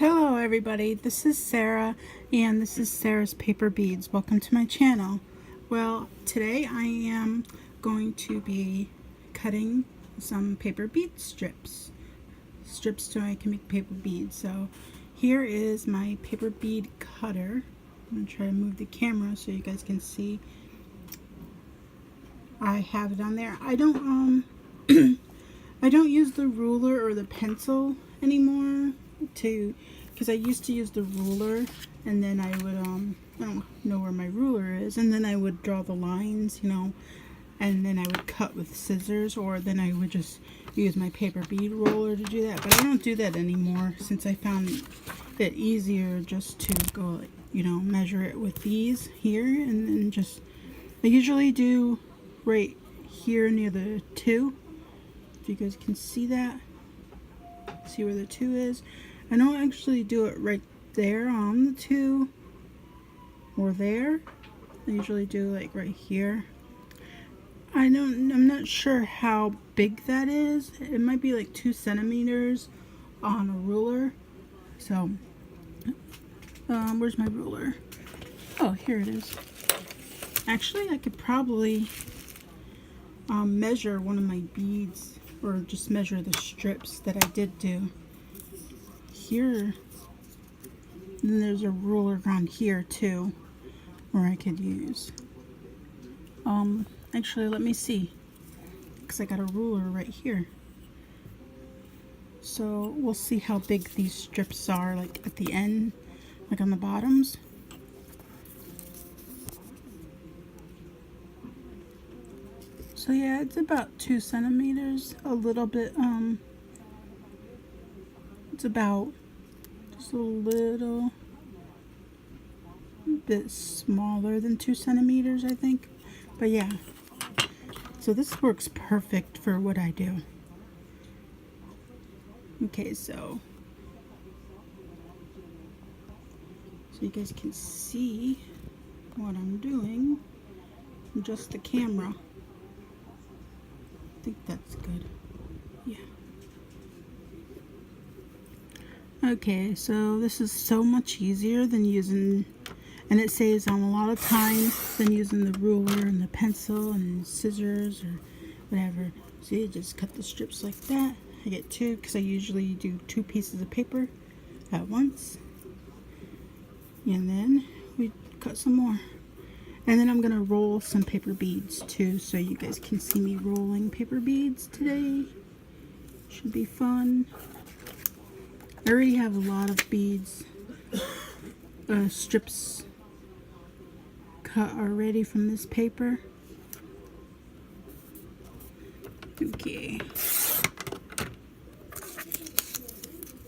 Hello everybody, this is Sarah and this is Sarah's Paper Beads. Welcome to my channel. Well, today I am going to be cutting some paper bead strips so I can make paper beads. So here is my paper bead cutter. I'm going to try to move the camera so you guys can see. I have it on there. I don't I don't use the ruler or the pencil anymore because I used to use the ruler, and then I would I don't know where my ruler is, and then I would draw the lines, and then I would cut with scissors, or then I would just use my paper bead roller to do that. But I don't do that anymore since I found it easier just to go, measure it with these here, and then just I usually do right here near the 2. If you guys can see that, see where the 2 is. I don't actually do it right there on the 2 or there. I usually do like right here. I'm not sure how big that is. It might be like 2 centimeters on a ruler. So where's my ruler? Oh, here it is. Actually, I could probably measure one of my beads, or just measure the strips that I did do here. And then there's a ruler around here too where I could use. Actually, let me see, because I got a ruler right here. So we'll see how big these strips are, like at the end, like on the bottoms. So yeah, it's about 2 centimeters, a little bit, it's about just a little bit smaller than 2 centimeters, I think. But yeah, so this works perfect for what I do. Okay, so you guys can see what I'm doing, just the camera. I think that's good. Yeah. Okay, so this is so much easier than using, and it saves on a lot of time than using the ruler and the pencil and scissors or whatever. So you just cut the strips like that. I get 2 because I usually do 2 pieces of paper at once. And then we cut some more. And then I'm going to roll some paper beads too, so you guys can see me rolling paper beads today. Should be fun. I already have a lot of beads, strips cut already from this paper. Okay.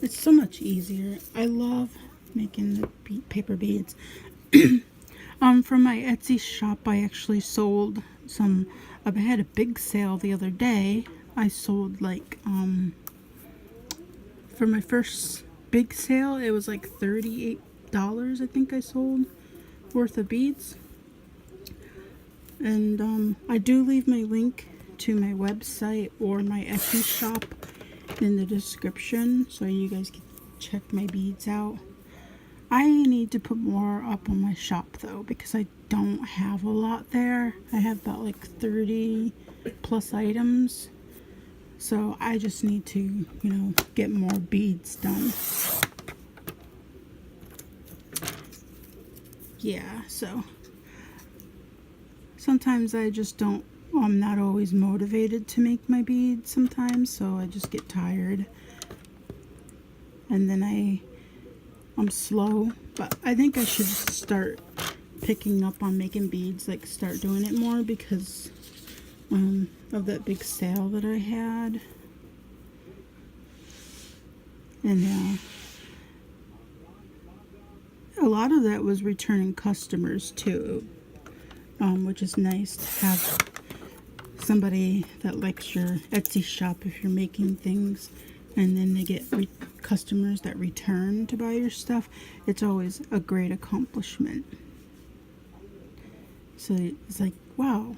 It's so much easier. I love making the paper beads. From my Etsy shop, I actually sold some. I had a big sale the other day. I sold like, for my first big sale, it was like $38, I think I sold, worth of beads. And I do leave my link to my website or my Etsy shop in the description, so you guys can check my beads out. I need to put more up on my shop though, because I don't have a lot there. I have about like 30 plus items. So I just need to, get more beads done. Yeah, so sometimes I just don't, I'm not always motivated to make my beads sometimes, so I just get tired. And then I'm slow, but I think I should start picking up on making beads, like start doing it more, because of that big sale that I had. And a lot of that was returning customers too, which is nice to have somebody that likes your Etsy shop if you're making things, and then they get customers that return to buy your stuff. It's always a great accomplishment. So it's like, wow,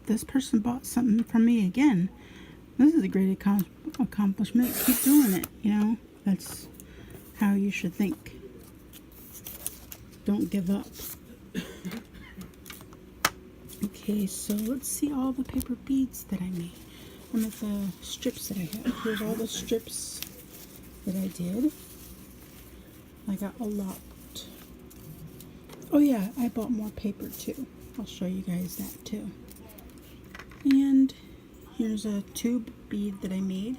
this person bought something from me again. This is a great accomplishment. Keep doing it, That's how you should think. Don't give up. Okay, so let's see all the paper beads that I made. I'm at the strips that I have. Here's all the strips that I did. I got a lot. Oh yeah, I bought more paper too. I'll show you guys that too. And here's a tube bead that I made.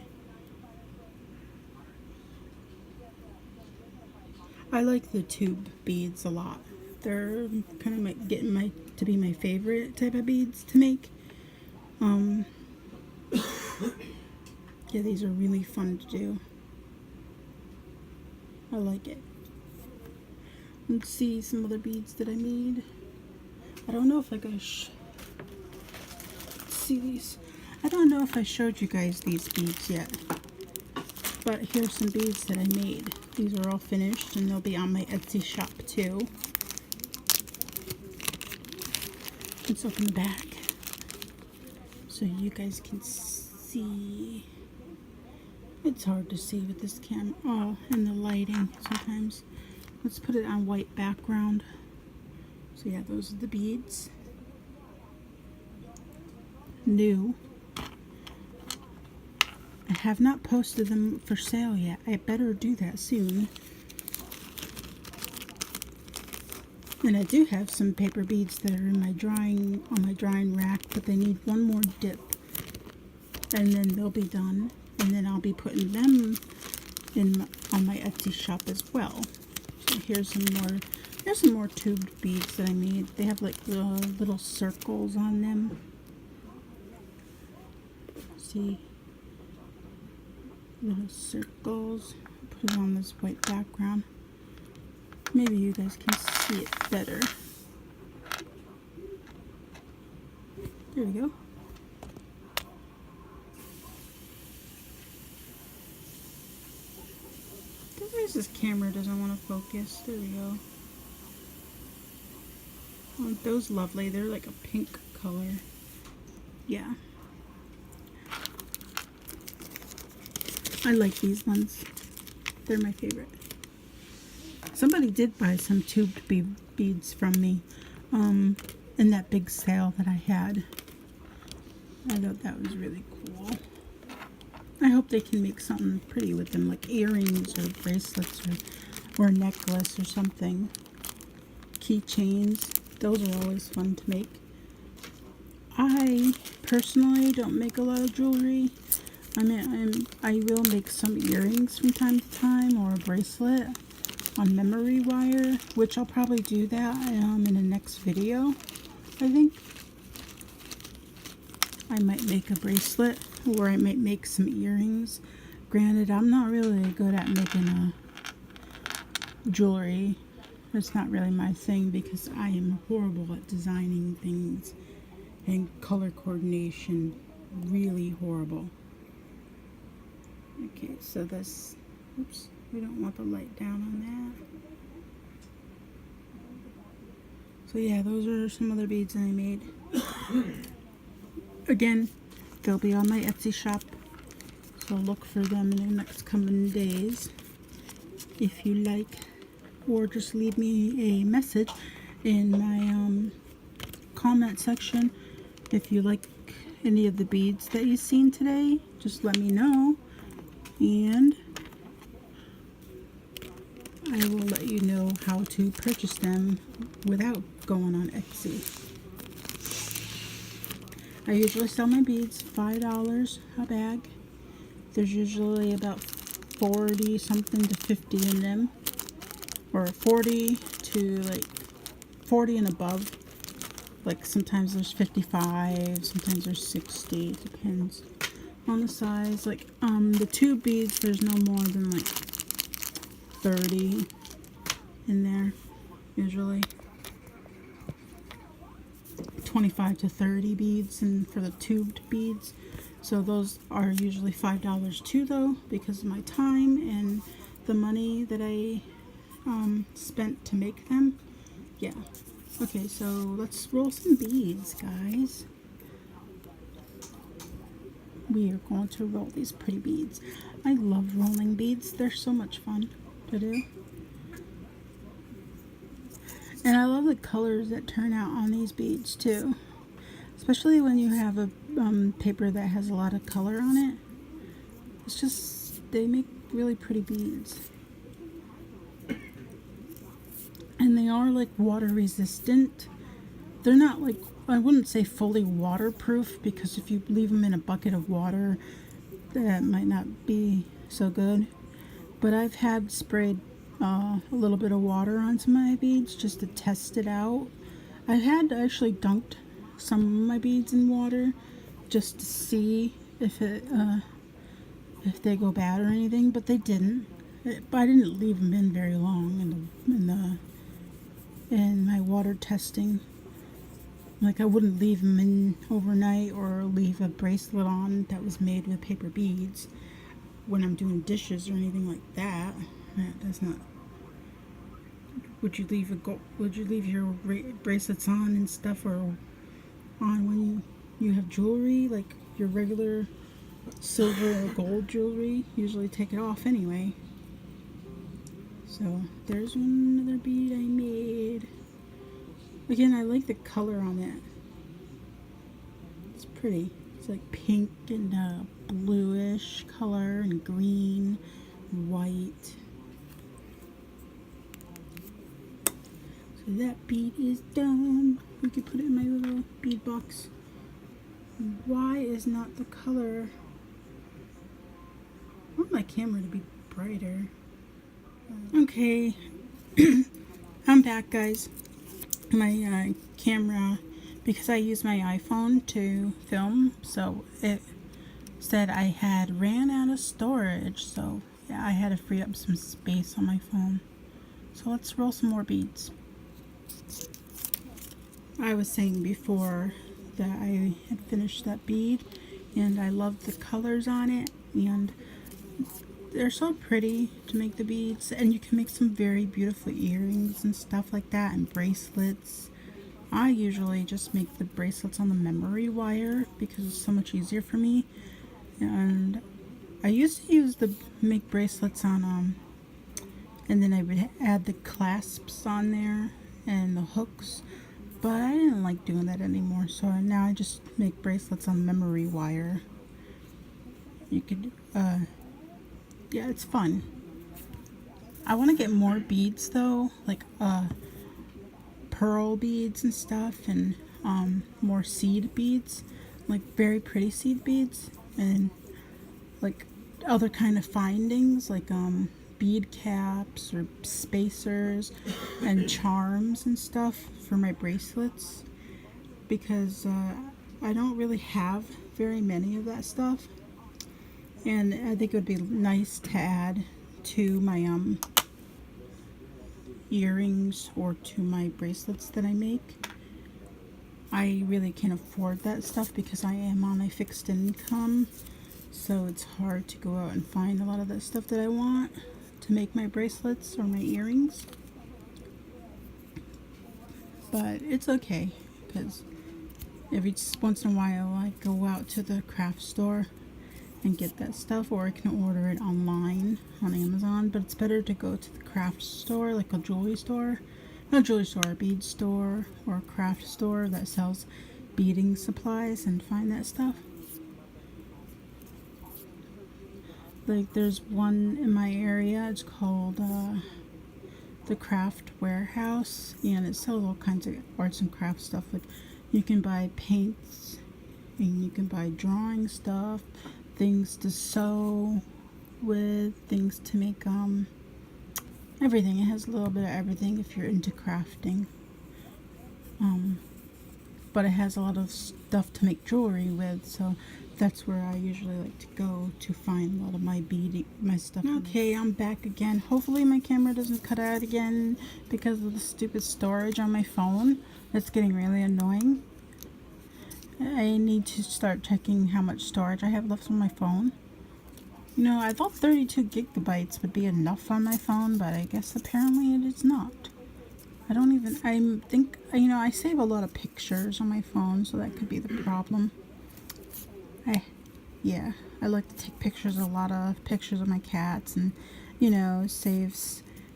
I like the tube beads a lot. They're kind of getting to be my favorite type of beads to make. Yeah, these are really fun to do. I like it. Let's see some other beads that I made. I don't know if I guys see these. I don't know if I showed you guys these beads yet. But here's some beads that I made. These are all finished and they'll be on my Etsy shop too. Let's open the back so you guys can see. It's hard to see with this camera. Oh, and the lighting sometimes. Let's put it on white background. So yeah, those are the beads. New. I have not posted them for sale yet. I better do that soon. And I do have some paper beads that are in my on my drying rack, but they need one more dip. And then they'll be done. And then I'll be putting them on my Etsy shop as well. So here's some more tubed beads that I made. They have like little circles on them. See? Little circles. Put it on this white background. Maybe you guys can see it better. There we go. This camera doesn't want to focus. There we go. Aren't those lovely? They're like a pink color. Yeah. I like these ones. They're my favorite. Somebody did buy some tubed beads from me in that big sale that I had. I thought that was really cool. I hope they can make something pretty with them, like earrings or bracelets or a necklace or something. Keychains. Those are always fun to make. I personally don't make a lot of jewelry. I mean, I will make some earrings from time to time or a bracelet on memory wire, which I'll probably do that in the next video, I think. I might make a bracelet or I might make some earrings. Granted, I'm not really good at making jewelry. It's not really my thing because I am horrible at designing things and color coordination. Really horrible. Okay, so this, oops, we don't want the light down on that. So yeah, those are some other beads that I made. Again, they'll be on my Etsy shop, so look for them in the next coming days if you like, or just leave me a message in my comment section if you like any of the beads that you've seen today. Just let me know, and I will let you know how to purchase them without going on Etsy. I usually sell my beads $5 a bag. There's usually about 40 something to 50 in them, or 40 to like 40 and above. Like sometimes there's 55, sometimes there's 60. It depends on the size. Like the tube beads, there's no more than like 30 in there usually. 25 to 30 beads, and for the tubed beads, so those are usually $5 too, though, because of my time and the money that I spent to make them. Yeah. Okay, so let's roll some beads, guys. We are going to roll these pretty beads. I love rolling beads. They're so much fun. to do. And I love the colors that turn out on these beads too. Especially when you have a paper that has a lot of color on it. It's just, they make really pretty beads. And they are like water resistant. They're not like, I wouldn't say fully waterproof, because if you leave them in a bucket of water, that might not be so good. But I've had sprayed a little bit of water on some of my beads just to test it out. I had actually dunked some of my beads in water just to see if they go bad or anything, but they didn't. But I didn't leave them in very long in my water testing. Like, I wouldn't leave them in overnight or leave a bracelet on that was made with paper beads when I'm doing dishes or anything like that. That's not. Would you leave your bracelets on and stuff, or on when you have jewelry, like your regular silver or gold jewelry? Usually take it off anyway. So there's another bead I made. Again, I like the color on it. It's pretty. It's like pink and bluish color and green and white. So that bead is done. We could put it in my little bead box. Why is not the color? I want my camera to be brighter. Okay, I'm back, guys. My camera, because I use my iPhone to film, so it said I had ran out of storage, so yeah, I had to free up some space on my phone. So let's roll some more beads. I was saying before that I had finished that bead, and I love the colors on it, and they're so pretty to make the beads, and you can make some very beautiful earrings and stuff like that, and bracelets. I usually just make the bracelets on the memory wire because it's so much easier for me. And I used to make bracelets on and then I would add the clasps on there and the hooks, but I didn't like doing that anymore, so now I just make bracelets on memory wire. You could yeah, it's fun. I want to get more beads though, like pearl beads and stuff, and more seed beads, like very pretty seed beads, and like other kind of findings, like bead caps or spacers and charms and stuff for my bracelets, because I don't really have very many of that stuff. And I think it would be nice to add to my earrings or to my bracelets that I make. I really can't afford that stuff because I am on a fixed income, so it's hard to go out and find a lot of that stuff that I want to make my bracelets or my earrings. But it's okay, because every once in a while I go out to the craft store and get that stuff, or I can order it online on Amazon, but it's better to go to the craft store, like a jewelry store. Not a jewelry store, a bead store or a craft store that sells beading supplies, and find that stuff. Like there's one in my area, it's called the Craft Warehouse, and it sells all kinds of arts and crafts stuff. Like you can buy paints, and you can buy drawing stuff, things to sew with, things to make everything. It has a little bit of everything if you're into crafting. But it has a lot of stuff to make jewelry with, so that's where I usually like to go to find a lot of my stuff. Okay, I'm back again. Hopefully my camera doesn't cut out again because of the stupid storage on my phone. That's getting really annoying. I need to start checking how much storage I have left on my phone. You know, I thought 32 gigabytes would be enough on my phone, but I guess apparently it is not. I think, you know, I save a lot of pictures on my phone, so that could be the problem. Yeah, I like to take pictures, a lot of pictures of my cats and you know, save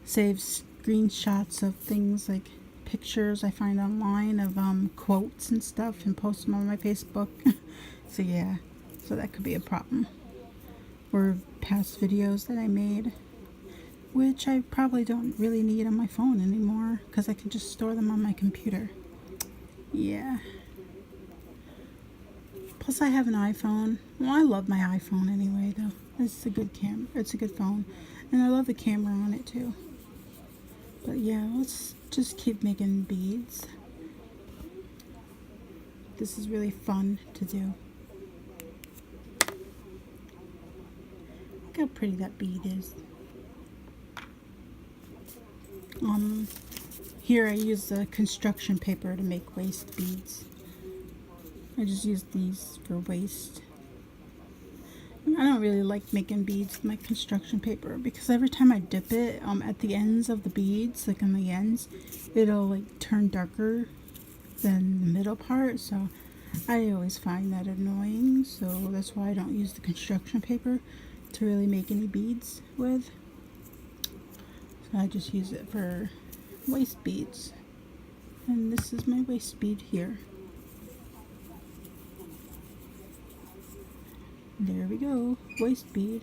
screenshots of things like pictures I find online of quotes and stuff and post them on my Facebook. So yeah, so that could be a problem. Or past videos that I made, which I probably don't really need on my phone anymore because I can just store them on my computer. Yeah. Plus I have an iPhone. Well, I love my iPhone anyway though. It's a good it's a good phone. And I love the camera on it too. But yeah, let's just keep making beads. This is really fun to do. Look how pretty that bead is. Here I use the construction paper to make waist beads. I just use these for waist. I don't really like making beads with my construction paper because every time I dip it at the ends of the beads, like on the ends, it'll like turn darker than the middle part, so I always find that annoying. So that's why I don't use the construction paper to really make any beads with. So I just use it for waist beads. And this is my waist bead here. There we go, waist bead.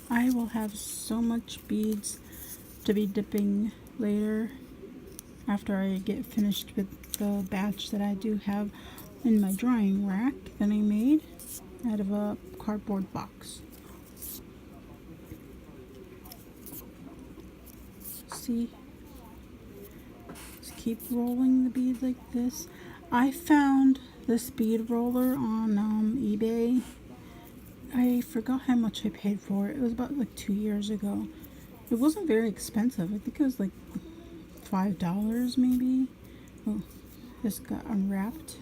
I will have so much beads to be dipping later after I get finished with the batch that I do have in my drying rack that I made out of a cardboard box. See? Just keep rolling the bead like this. I found this bead roller on eBay. I forgot how much I paid for it. It was about like 2 years ago. It wasn't very expensive. I think it was like $5 maybe. Oh, this got unwrapped.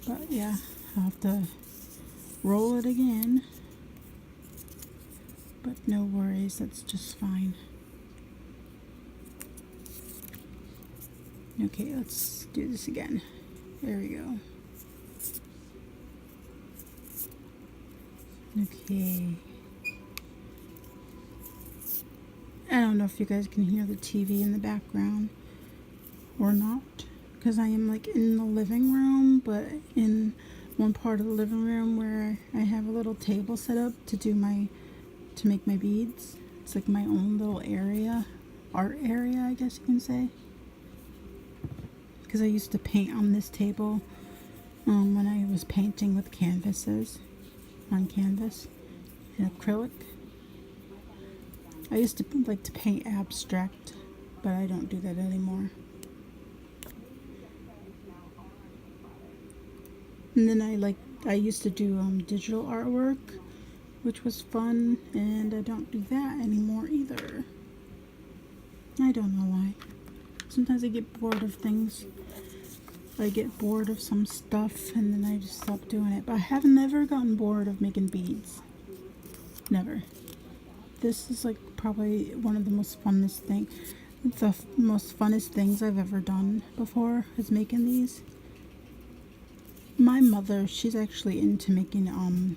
But yeah, I'll have to roll it again. But no worries, that's just fine. Okay, let's do this again. There we go. Okay. I don't know if you guys can hear the TV in the background or not, because I am like in the living room, but in one part of the living room where I have a little table set up to make my beads. It's like my own little area, art area, I guess you can say. Because I used to paint on this table when I was painting with canvases, on canvas and acrylic. I used to like to paint abstract, but I don't do that anymore. And then I used to do digital artwork, which was fun, and I don't do that anymore either. I don't know why. Sometimes I get bored of things. I get bored of some stuff and then I just stop doing it. But I have never gotten bored of making beads. Never. This is like probably one of the most funnest things I've ever done before is making these. My mother, she's actually into making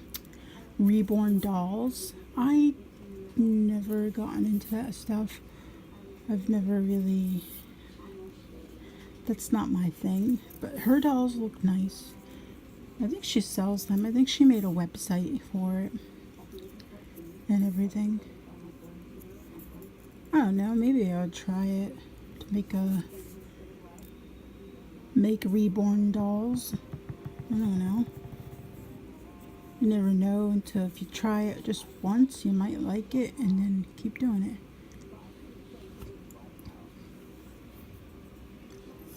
reborn dolls. I never gotten into that stuff. I've never really, that's not my thing, but her dolls look nice. I think she sells them. I think she made a website for it and everything. I don't know, maybe I would try it to make reborn dolls. I don't know. You never know until if you try it just once, you might like it and then keep doing it.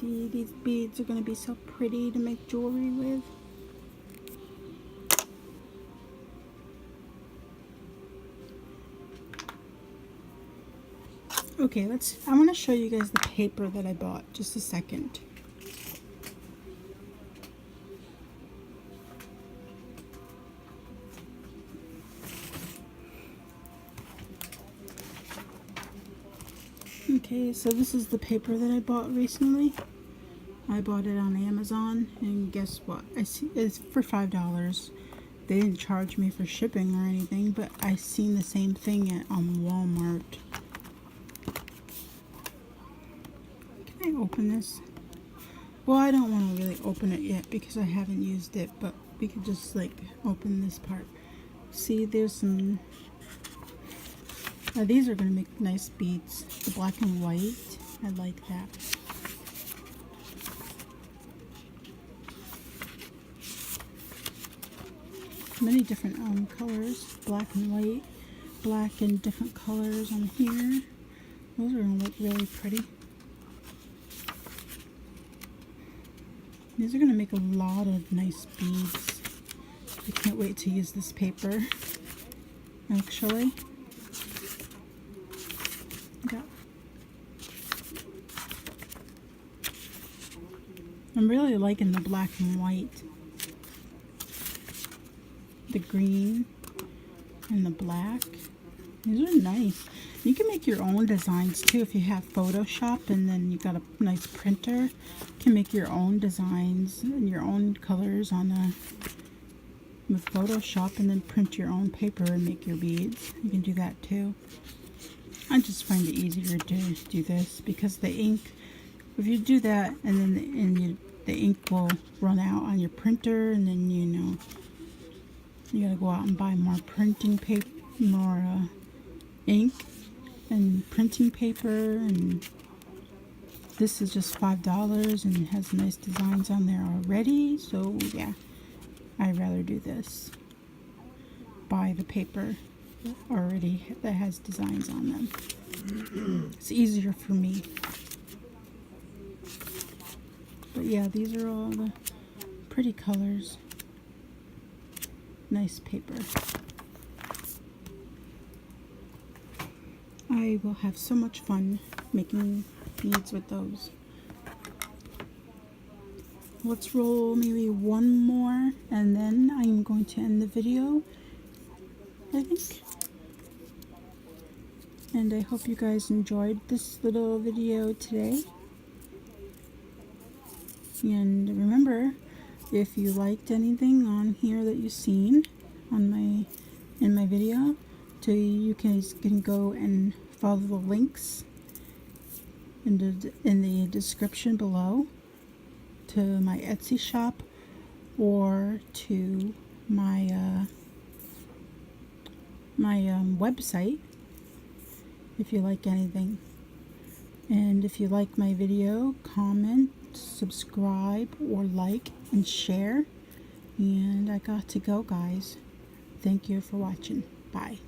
See, these beads are going to be so pretty to make jewelry with. Okay, I want to show you guys the paper that I bought. Just a second. Okay, so this is the paper that I bought recently. I bought it on Amazon, and guess what? I see it's for $5. They didn't charge me for shipping or anything, but I seen the same thing at Walmart. Can I open this? Well, I don't want to really open it yet because I haven't used it, but we could just like open this part. See, there's some. Now these are going to make nice beads. The black and white. I like that. Many different colors. Black and white. Black and different colors on here. Those are going to look really pretty. These are going to make a lot of nice beads. I can't wait to use this paper. Actually. Yeah. I'm really liking the black and white. The green and the black. These are nice. You can make your own designs too if you have Photoshop and then you got a nice printer. You can make your own designs and your own colors on with Photoshop and then print your own paper and make your beads. You can do that too. I just find it easier to do this because the ink, if you do that and then the ink will run out on your printer, and then you gotta go out and buy more printing paper, more ink and printing paper, and this is just $5 and it has nice designs on there already. So yeah, I'd rather do this. Buy the paper already that has designs on them. It's easier for me. But yeah, these are all the pretty colors. Nice paper. I will have so much fun making beads with those. Let's roll maybe one more and then I'm going to end the video, I think. And I hope you guys enjoyed this little video today. And remember, if you liked anything on here that you've seen on in my video, you guys can go and follow the links in the description below to my Etsy shop or to my website if you like anything. And if you like my video, comment, subscribe, or like and share. And I got to go, guys. Thank you for watching. Bye.